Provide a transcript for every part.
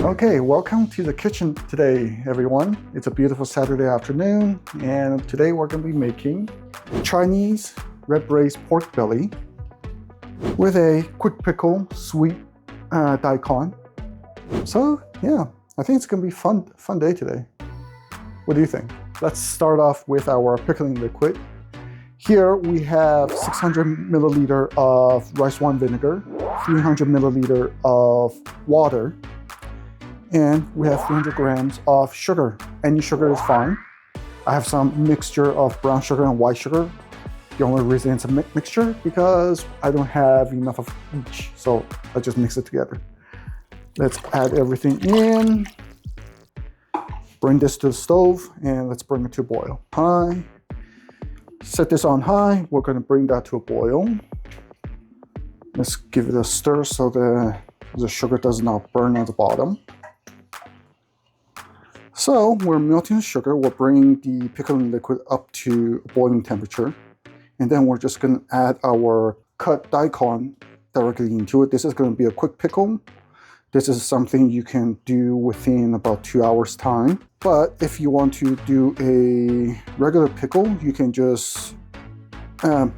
Okay, welcome to the kitchen today, everyone. It's a beautiful Saturday afternoon, and today we're going to be making Chinese red braised pork belly with a quick pickle sweet daikon. So yeah, I think it's going to be fun day today. What do you think? Let's start off with our pickling liquid. Here we have 600 milliliter of rice wine vinegar, 300 milliliter of water, and we have 300 grams of sugar. Any sugar is fine. I have some mixture of brown sugar and white sugar. The only reason it's a mixture because I don't have enough of each, so I just mix it together. Let's add everything in. Bring this to the stove and let's bring it to a boil. High. Set this on high. We're going to bring that to a boil. Let's give it a stir so the sugar does not burn at the bottom. So we're melting the sugar. We're bringing the pickling liquid up to boiling temperature. And then we're just going to add our cut daikon directly into it. This is going to be a quick pickle. This is something you can do within about 2 hours time. But if you want to do a regular pickle, you can just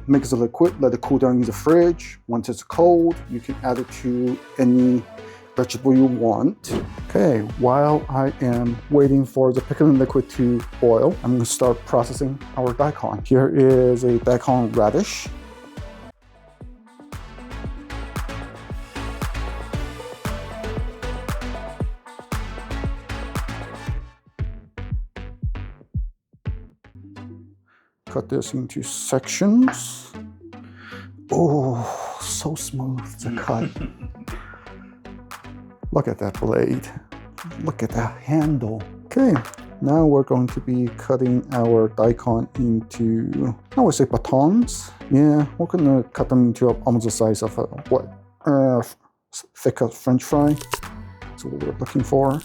mix the liquid, let it cool down in the fridge. Once it's cold, you can add it to any vegetable you want. Okay, while I am waiting for the pickling liquid to boil, I'm going to start processing our daikon. Here is a daikon radish. Cut this into sections. Oh, so smooth to cut. Look at that blade. Look at that handle. Okay, now we're going to be cutting our daikon into, I would say, batons. Yeah, we're gonna cut them into almost the size of a thick French fry. That's what we're looking for.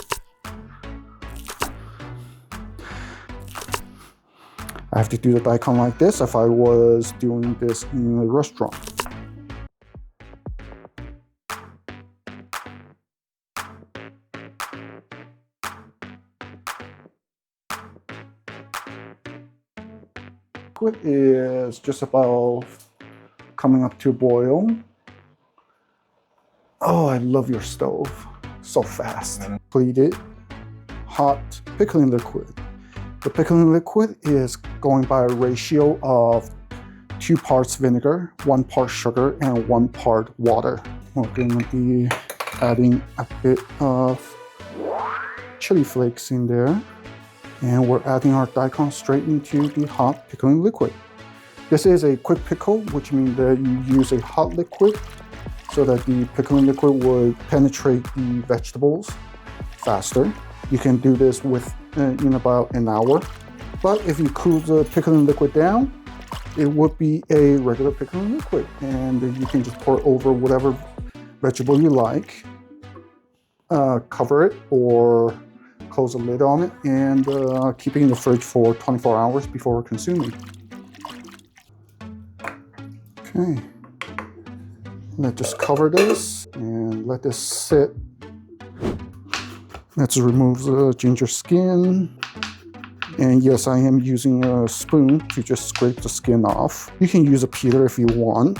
I have to do the daikon like this if I was doing this in a restaurant. Liquid is just about coming up to a boil. Oh, I love your stove. So fast. Completed hot pickling liquid. The pickling liquid is going by a ratio of 2 parts vinegar, 1 part sugar, and 1 part water. We're going to be adding a bit of chili flakes in there. And we're adding our daikon straight into the hot pickling liquid. This is a quick pickle, which means that you use a hot liquid so that the pickling liquid would penetrate the vegetables faster. You can do this in about an hour. But if you cool the pickling liquid down, it would be a regular pickling liquid. And you can just pour it over whatever vegetable you like, cover it, or close the lid on it and keep it in the fridge for 24 hours before consuming. Okay, let's just cover this and let this sit. Let's remove the ginger skin. And yes, I am using a spoon to just scrape the skin off. You can use a peeler if you want.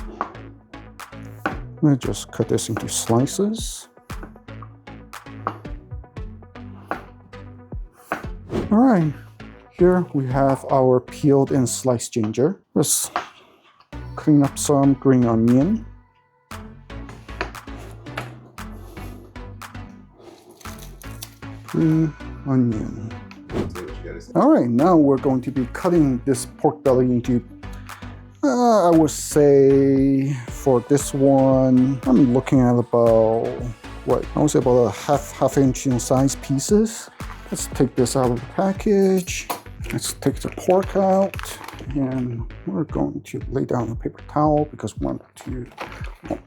Let's just cut this into slices. All right, here we have our peeled and sliced ginger. Let's clean up some green onion. Green onion. All right, now we're going to be cutting this pork belly into, I would say for this one, I'm looking at about, I would say about a half inch in size pieces. Let's take this out of the package. Let's take the pork out, and we're going to lay down a paper towel because we want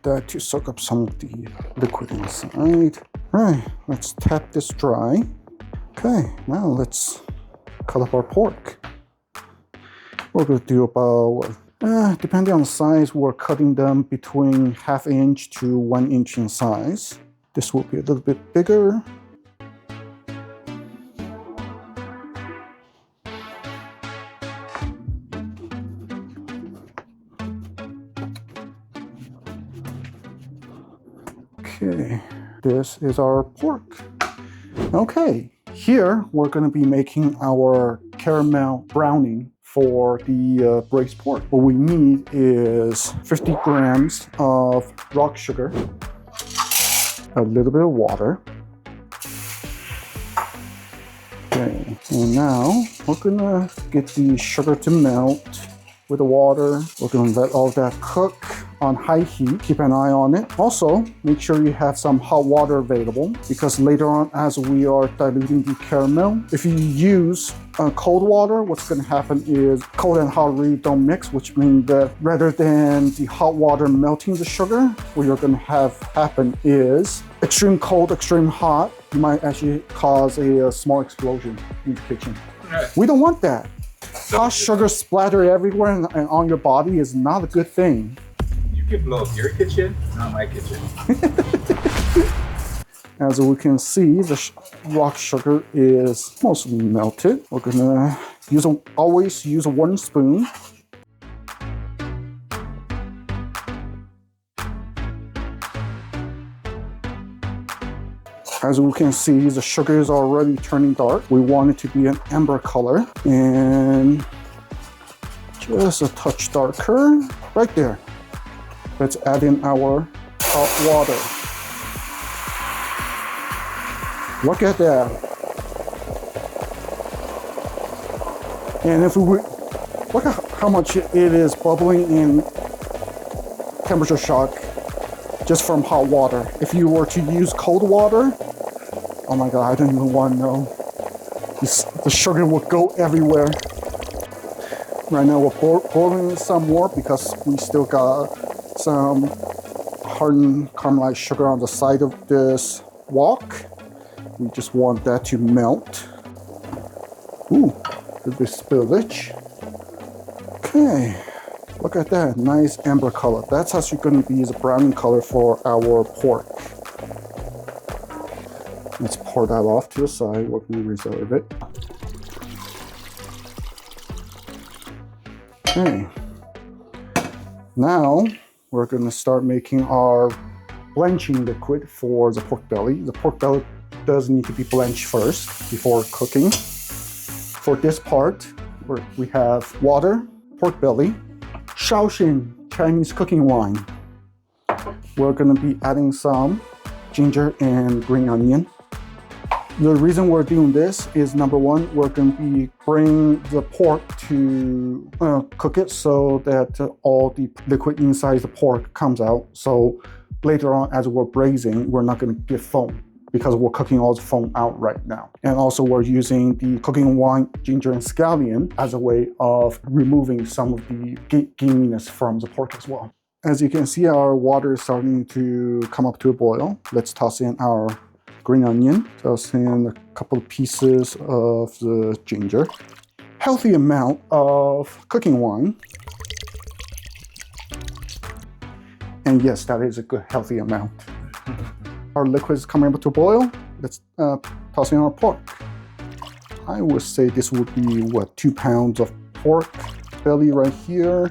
that to soak up some of the liquid inside. All right, let's tap this dry. Okay, now let's cut up our pork. We're going to do about, depending on the size, we're cutting them between 1/2 inch to 1 inch in size. This will be a little bit bigger. Okay, this is our pork. Okay, here we're going to be making our caramel browning for the braised pork. What we need is 50 grams of rock sugar, a little bit of water. Okay, and now we're gonna get the sugar to melt with the water. We're gonna let all of that cook on high heat. Keep an eye on it. Also, make sure you have some hot water available, because later on, as we are diluting the caramel, if you use cold water, what's going to happen is cold and hot really don't mix, which means that rather than the hot water melting the sugar, what you're going to have happen is extreme cold, extreme hot. You might actually cause a small explosion in the kitchen. We don't want that. Hot sugar splatter everywhere and on your body is not a good thing. You can blow up your kitchen, not my kitchen. As we can see, the rock sugar is mostly melted. We're gonna always use 1 spoon. As we can see, the sugar is already turning dark. We want it to be an amber color and just a touch darker right there. Let's add in our hot water. Look at that. And if we look at how much it is bubbling in temperature shock just from hot water. If you were to use cold water, oh my God, I don't even want to know. The sugar will go everywhere. Right now we're boiling some more because we still got some hardened caramelized sugar on the side of this wok. We just want that to melt. Ooh, a little bit spillage. Okay, look at that, nice amber color. That's actually going to be the browning color for our pork. Let's pour that off to the side. We're going to reserve it. Okay, now we're going to start making our blanching liquid for the pork belly. The pork belly does need to be blanched first before cooking. For this part, we have water, pork belly, shaoxing, Chinese cooking wine. We're going to be adding some ginger and green onion. The reason we're doing this is, number one, we're going to be bring the pork to cook it so that all the liquid inside the pork comes out. So later on, as we're braising, we're not going to get foam because we're cooking all the foam out right now. And also we're using the cooking wine, ginger, and scallion as a way of removing some of the gaminess from the pork as well. As you can see, our water is starting to come up to a boil. Let's toss in our green onion, toss in a couple of pieces of the ginger, healthy amount of cooking wine, and yes, that is a good healthy amount. Our liquid is coming up to a boil. Let's toss in our pork. I would say this would be, what, 2 pounds of pork belly right here.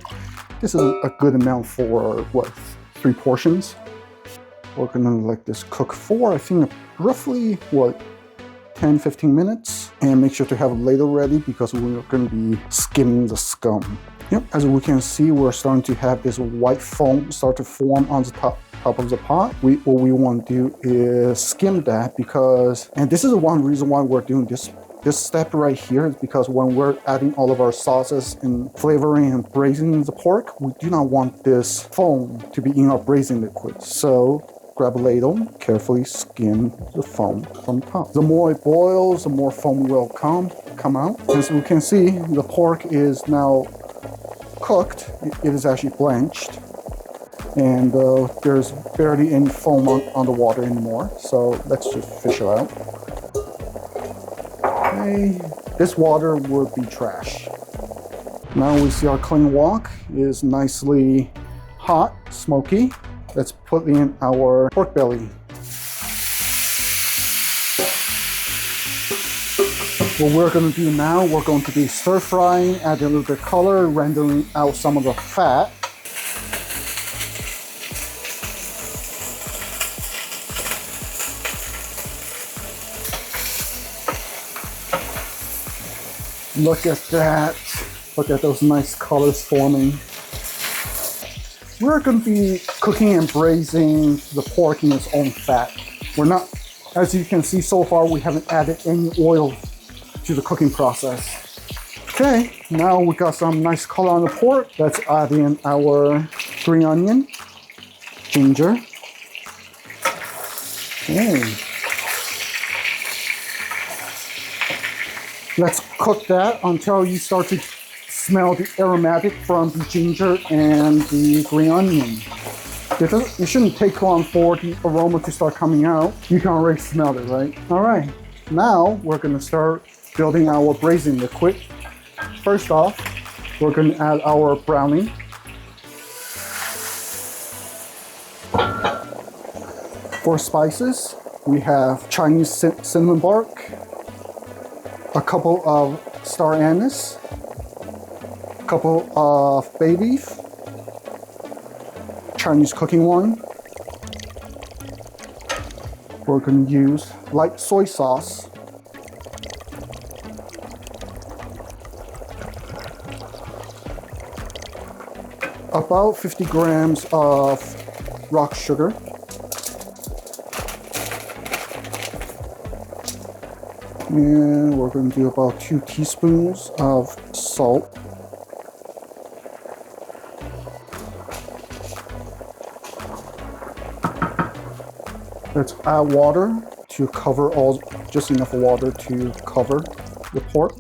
This is a good amount for, what, 3 portions. We're gonna let this cook for, I think, roughly, what, 10-15 minutes. And make sure to have a ladle ready because we're gonna be skimming the scum. Yep, as we can see, we're starting to have this white foam start to form on the top of the pot. What we want to do is skim that because, and this is one reason why we're doing this step right here, is because when we're adding all of our sauces and flavoring and braising the pork, we do not want this foam to be in our braising liquid. So grab a ladle, carefully skim the foam from top. The more it boils, the more foam will come out. As we can see, the pork is now cooked. It is actually blanched. And there's barely any foam on the water anymore. So let's just fish it out. Okay, this water would be trash. Now we see our clean wok is nicely hot, smoky. Let's put in our pork belly. What we're going to do now, we're going to be stir frying, add a little bit of color, rendering out some of the fat. Look at that. Look at those nice colors forming. We're going to be cooking and braising the pork in its own fat. We're not, as you can see so far, we haven't added any oil to the cooking process. Okay, now we got some nice color on the pork. Let's add in our green onion, ginger. Okay. Let's cook that until you start to smell the aromatic from the ginger and the green onion. It shouldn't take long for the aroma to start coming out. You can already smell it, right? All right, now we're gonna start building our braising liquid. First off, we're gonna add our browning. For spices, we have Chinese cinnamon bark, a couple of star anise, a couple of bay leaf, Chinese cooking wine. We're going to use light soy sauce, about 50 grams of rock sugar, and we're going to do about 2 teaspoons of salt. Let's add water to cover just enough water to cover the pork.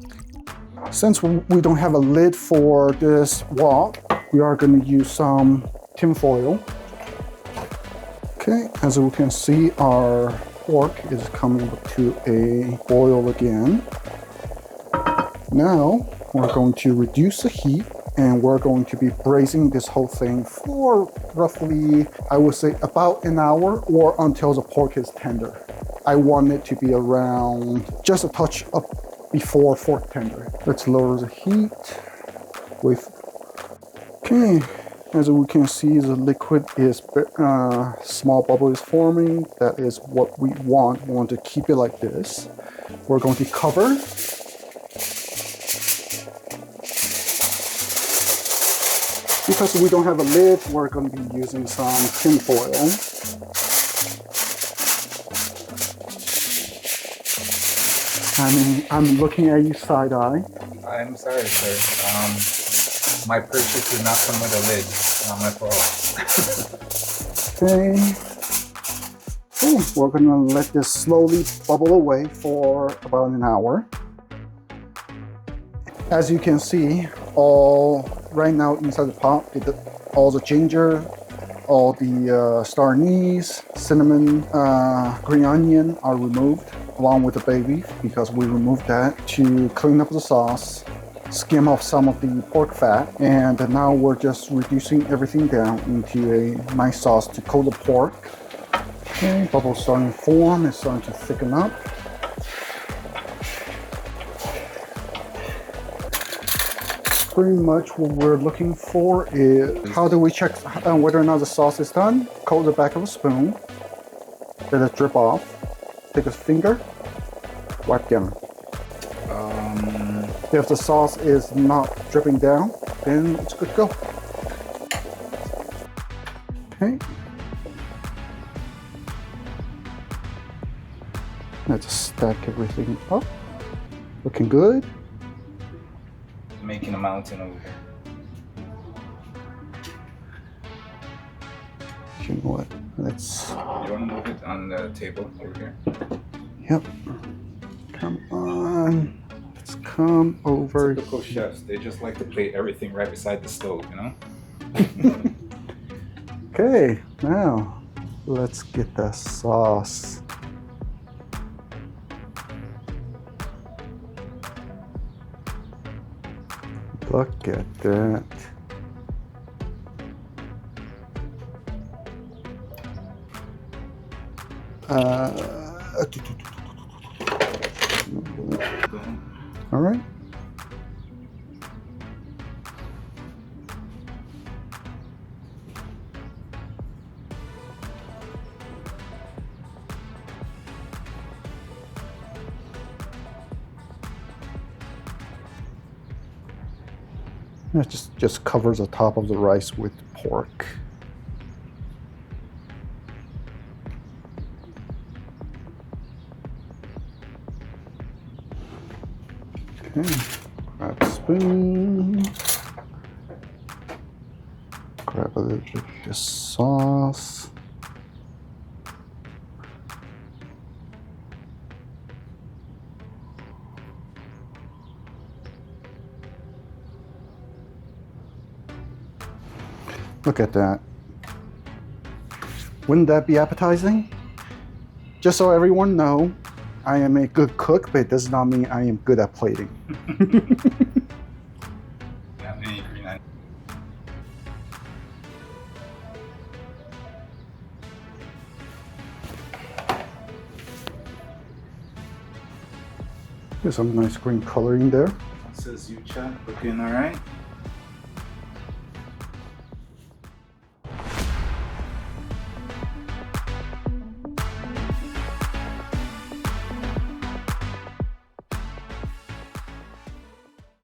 Since we don't have a lid for this wok, we are going to use some tin foil. Okay, as we can see, our pork is coming to a boil again. Now we're going to reduce the heat and we're going to be braising this whole thing for roughly, I would say, about an hour or until the pork is tender. I want it to be around just a touch up before fork tender. Let's lower the heat. Okay, as we can see, the liquid is, small bubble is forming. That is what we want. We want to keep it like this. We're going to cover. Because we don't have a lid, we're going to be using some tin foil. I'm looking at you side-eye. I'm sorry, sir. My purchase did not come with a lid. Not my fault. Okay. Okay, we're going to let this slowly bubble away for about an hour. As you can see, right now inside the pot, all the ginger, all the star anise, cinnamon, green onion are removed along with the bay leaf because we removed that to clean up the sauce, skim off some of the pork fat, and now we're just reducing everything down into a nice sauce to coat the pork. Okay, bubbles starting to form, it's starting to thicken up. Pretty much what we're looking for is, how do we check whether or not the sauce is done? Coat the back of a spoon, let it drip off. Take a finger, wipe down. If the sauce is not dripping down, then it's good to go. Okay. Let's stack everything up. Looking good. Making a mountain over here. You know what? Let's. You want to move it on the table over here? Yep. Come on. Let's come over. Typical chefs, they just like to plate everything right beside the stove, you know? Okay, now let's get the sauce. Look at that. All right. It just covers the top of the rice with pork. Okay, grab a spoon. Grab a little bit of this sauce. Look at that. Wouldn't that be appetizing? Just so everyone know, I am a good cook, but it does not mean I am good at plating. There's some nice green coloring there. Says Yucha, looking all right.